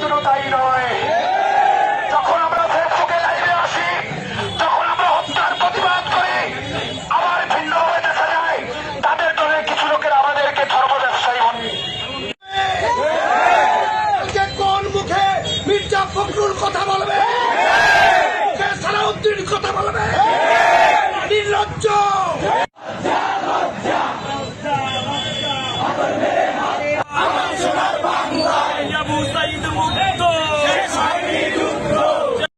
শুধু তাই নয়, যখন আমরা ফেসবুকে লাইভে আসি, যখন আমরা হত্যার প্রতিবাদ করি, আবার ভিন্নভাবে দেখা যায় তাদের দলে কিছু লোকের আমাদেরকে ধর্ম ব্যবসায়ী মনে। কোন মুখে মির্জা ফখরুল কথা বলবে?